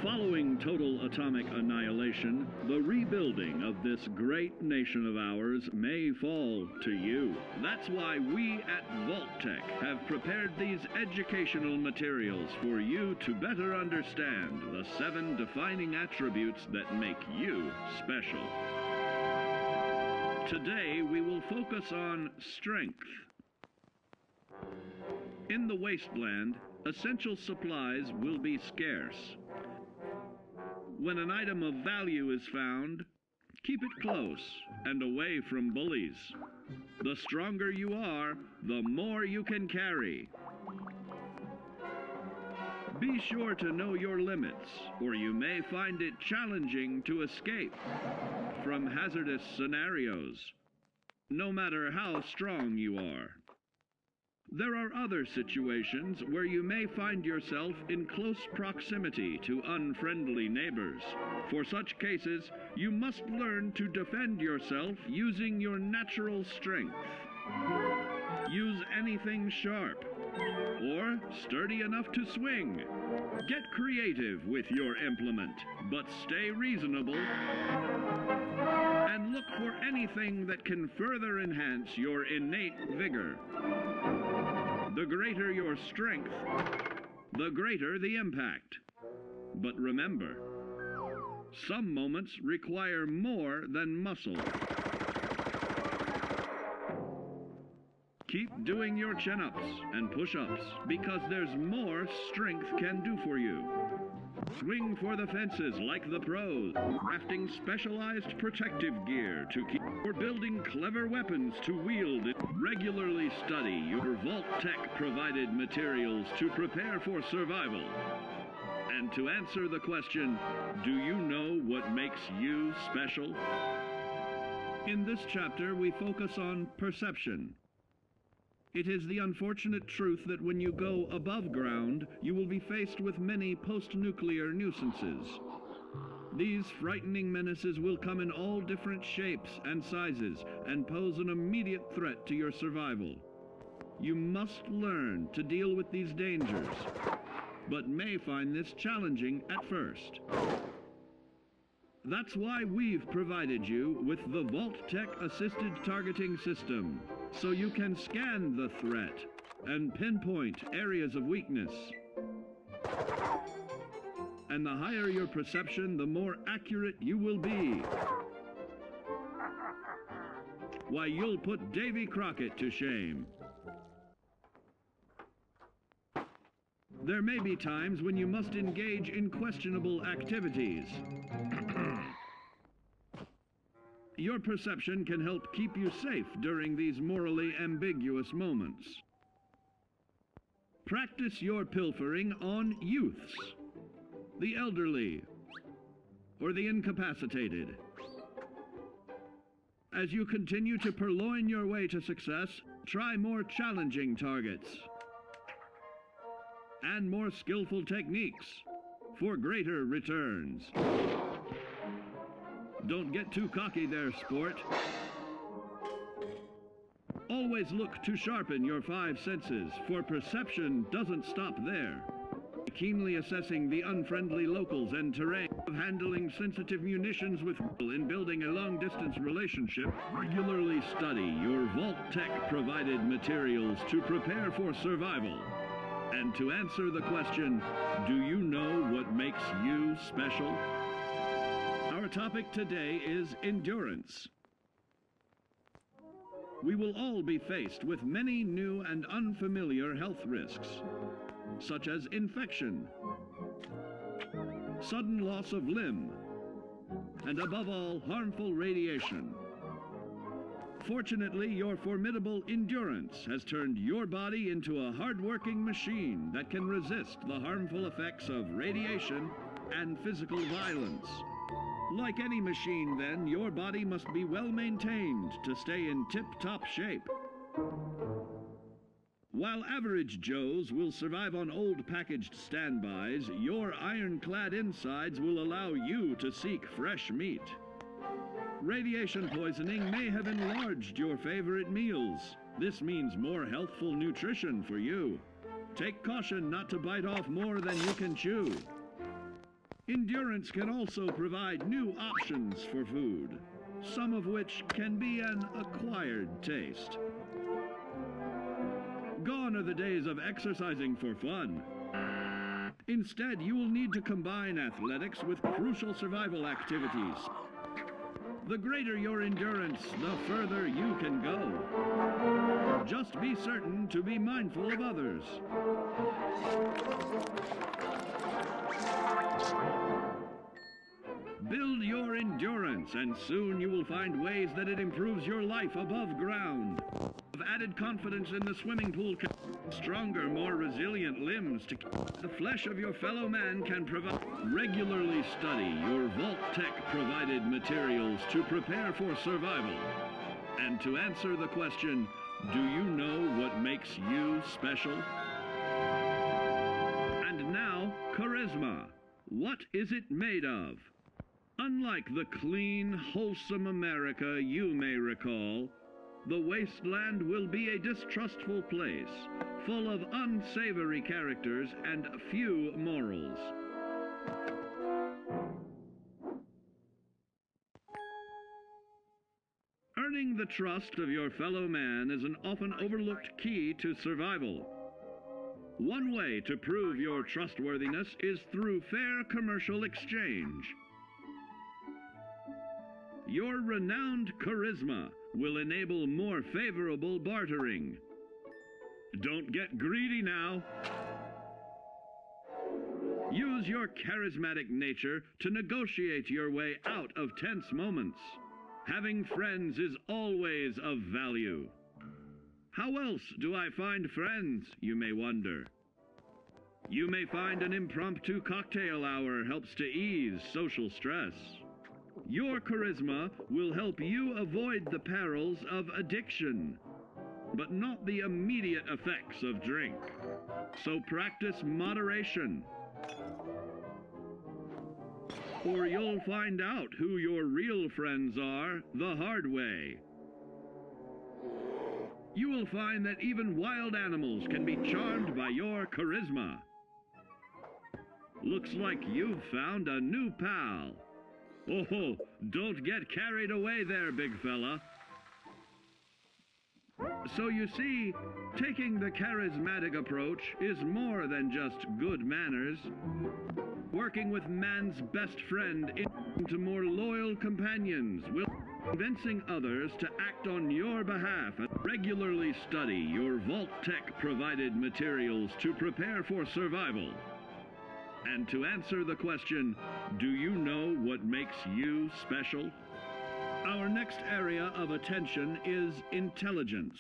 Following total atomic annihilation, the rebuilding of this great nation of ours may fall to you. That's why we at Vault-Tec have prepared these educational materials for you to better understand the 7 defining attributes that make you special. Today we will focus on strength. In the wasteland, essential supplies will be scarce. When an item of value is found, keep it close and away from bullies. The stronger you are, the more you can carry. Be sure to know your limits, or you may find it challenging to escape from hazardous scenarios, no matter how strong you are. There are other situations where you may find yourself in close proximity to unfriendly neighbors. For such cases, you must learn to defend yourself using your natural strength. Use anything sharp or sturdy enough to swing. Get creative with your implement, but stay reasonable. And look for anything that can further enhance your innate vigor. The greater your strength, the greater the impact. But remember, some moments require more than muscle. Keep doing your chin-ups and push-ups because there's more strength can do for you. Swing for the fences like the pros, crafting specialized protective gear to keep, or building clever weapons to wield. Regularly study your Vault-Tec provided materials to prepare for survival. And to answer the question, do you know what makes you special? In this chapter, we focus on perception. It is the unfortunate truth that when you go above ground, you will be faced with many post-nuclear nuisances. These frightening menaces will come in all different shapes and sizes and pose an immediate threat to your survival. You must learn to deal with these dangers, but may find this challenging at first. That's why we've provided you with the Vault-Tec Assisted Targeting System, so you can scan the threat and pinpoint areas of weakness. And the higher your perception, the more accurate you will be. Why, you'll put Davy Crockett to shame. There may be times when you must engage in questionable activities. Your perception can help keep you safe during these morally ambiguous moments. Practice your pilfering on youths, the elderly, or the incapacitated. As you continue to purloin your way to success, try more challenging targets and more skillful techniques for greater returns. Don't get too cocky there, sport. Always look to sharpen your 5 senses, for perception doesn't stop there. Keenly assessing the unfriendly locals and terrain, of handling sensitive munitions with people in building a long-distance relationship. Regularly study your Vault-Tec provided materials to prepare for survival. And to answer the question, do you know what makes you special? Our topic today is endurance. We will all be faced with many new and unfamiliar health risks, such as infection, sudden loss of limb, and above all, harmful radiation. Fortunately, your formidable endurance has turned your body into a hard-working machine that can resist the harmful effects of radiation and physical violence. Like any machine, then, your body must be well maintained to stay in tip-top shape. While average Joes will survive on old packaged standbys, your ironclad insides will allow you to seek fresh meat. Radiation poisoning may have enlarged your favorite meals. This means more healthful nutrition for you. Take caution not to bite off more than you can chew. Endurance can also provide new options for food, some of which can be an acquired taste. Gone are the days of exercising for fun. Instead, you will need to combine athletics with crucial survival activities. The greater your endurance, the further you can go. Just be certain to be mindful of others. Build your endurance, and soon you will find ways that it improves your life above ground. With added confidence in the swimming pool, stronger, more resilient limbs to the flesh of your fellow man can provide. Regularly study your Vault-Tec provided materials to prepare for survival. And to answer the question, do you know what makes you special? And now, charisma. What is it made of? Unlike the clean, wholesome America you may recall, the wasteland will be a distrustful place, full of unsavory characters and few morals. Earning the trust of your fellow man is an often overlooked key to survival. One way to prove your trustworthiness is through fair commercial exchange. Your renowned charisma will enable more favorable bartering. Don't get greedy now. Use your charismatic nature to negotiate your way out of tense moments. Having friends is always of value. How else do I find friends, you may wonder? You may find an impromptu cocktail hour helps to ease social stress. Your charisma will help you avoid the perils of addiction, but not the immediate effects of drink. So practice moderation, or you'll find out who your real friends are the hard way. You will find that even wild animals can be charmed by your charisma. Looks like you've found a new pal. Oh, don't get carried away there, big fella. So you see, taking the charismatic approach is more than just good manners. Working with man's best friend into more loyal companions will convincing others to act on your behalf and regularly study your Vault-Tec provided materials to prepare for survival. And to answer the question, do you know what makes you special? Our next area of attention is intelligence.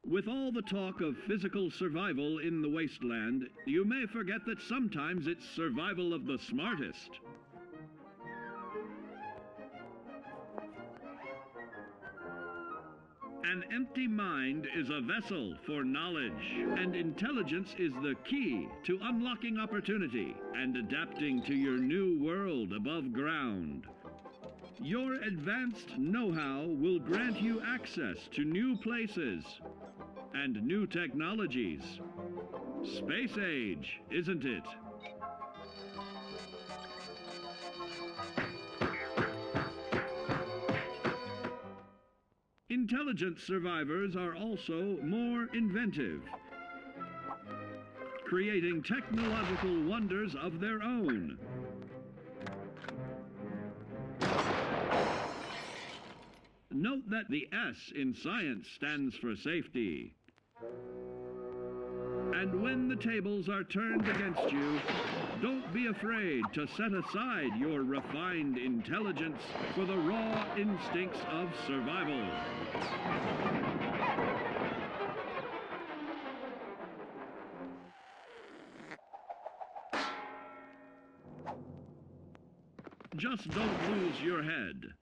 With all the talk of physical survival in the wasteland, you may forget that sometimes it's survival of the smartest. An empty mind is a vessel for knowledge, and intelligence is the key to unlocking opportunity and adapting to your new world above ground. Your advanced know-how will grant you access to new places and new technologies. Space age, isn't it? Intelligent survivors are also more inventive, creating technological wonders of their own. Note that the S in science stands for safety. And when the tables are turned against you, don't be afraid to set aside your refined intelligence for the raw instincts of survival. Just don't lose your head.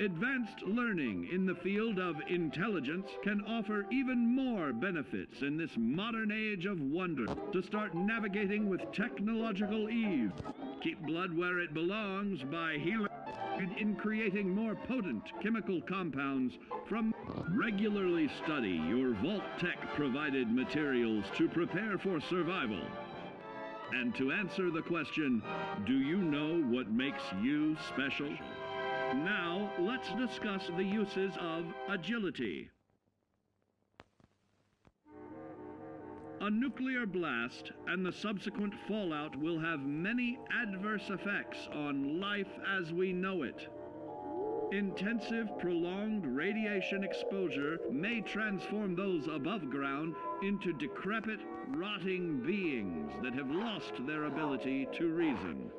Advanced learning in the field of intelligence can offer even more benefits in this modern age of wonder. To start navigating with technological ease, keep blood where it belongs by healing in creating more potent chemical compounds from. Regularly study your Vault-Tec provided materials to prepare for survival. And to answer the question, do you know what makes you special? Now, let's discuss the uses of agility. A nuclear blast and the subsequent fallout will have many adverse effects on life as we know it. Intensive, prolonged radiation exposure may transform those above ground into decrepit, rotting beings that have lost their ability to reason.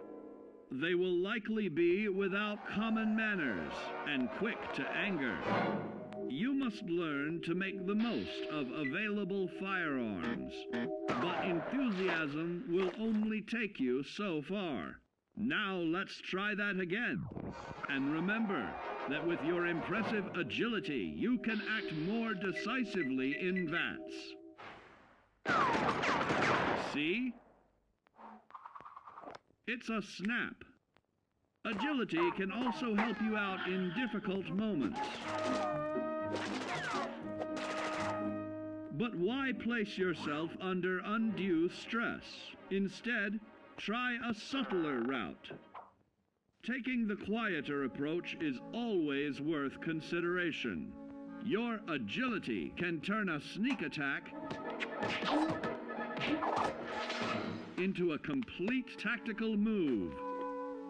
They will likely be without common manners and quick to anger. You must learn to make the most of available firearms, but enthusiasm will only take you so far. Now let's try that again. And remember that with your impressive agility, you can act more decisively in VATS. See? It's a snap. Agility can also help you out in difficult moments. But why place yourself under undue stress? Instead, try a subtler route. Taking the quieter approach is always worth consideration. Your agility can turn a sneak attack into a complete tactical move.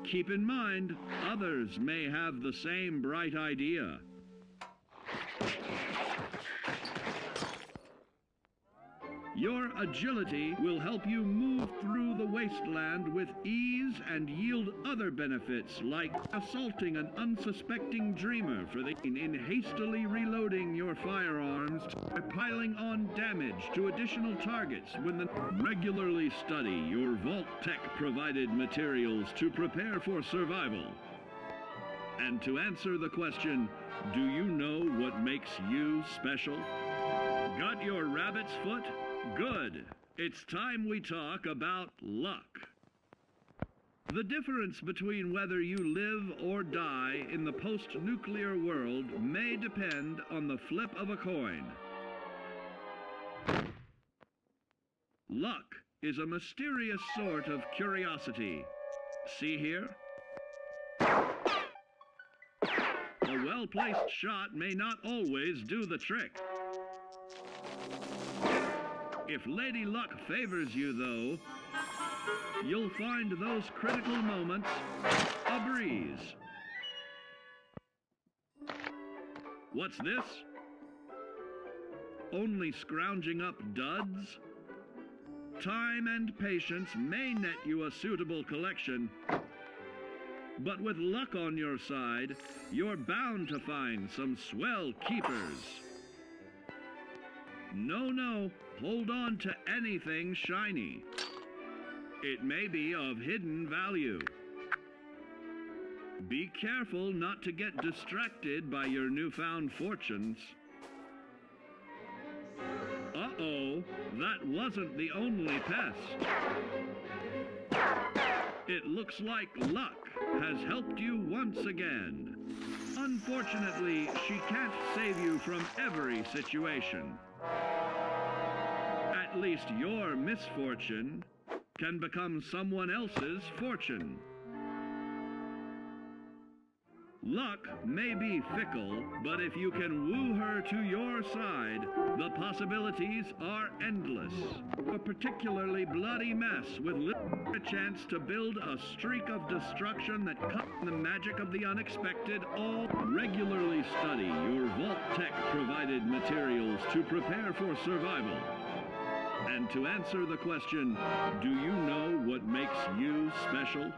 Keep in mind, others may have the same bright idea. Your agility will help you move through the wasteland with ease and yield other benefits like assaulting an unsuspecting dreamer in hastily reloading your firearms or piling on damage to additional targets regularly study your Vault Tech provided materials to prepare for survival. And to answer the question, do you know what makes you special? Got your rabbit's foot? Good. It's time we talk about luck. The difference between whether you live or die in the post-nuclear world may depend on the flip of a coin. Luck is a mysterious sort of curiosity. See here? A well-placed shot may not always do the trick. If Lady Luck favors you, though, you'll find those critical moments a breeze. What's this? Only scrounging up duds? Time and patience may net you a suitable collection, but with luck on your side, you're bound to find some swell keepers. No, hold on to anything shiny. It may be of hidden value. Be careful not to get distracted by your newfound fortunes. Uh-oh, that wasn't the only pest. It looks like luck has helped you once again. Unfortunately, she can't save you from every situation. At least your misfortune can become someone else's fortune. Luck may be fickle, but if you can woo her to your side, the possibilities are endless. A particularly bloody mess with a chance to build a streak of destruction that cuts the magic of the unexpected. All regularly study your Vault Tech provided materials to prepare for survival. And to answer the question, do you know what makes you special?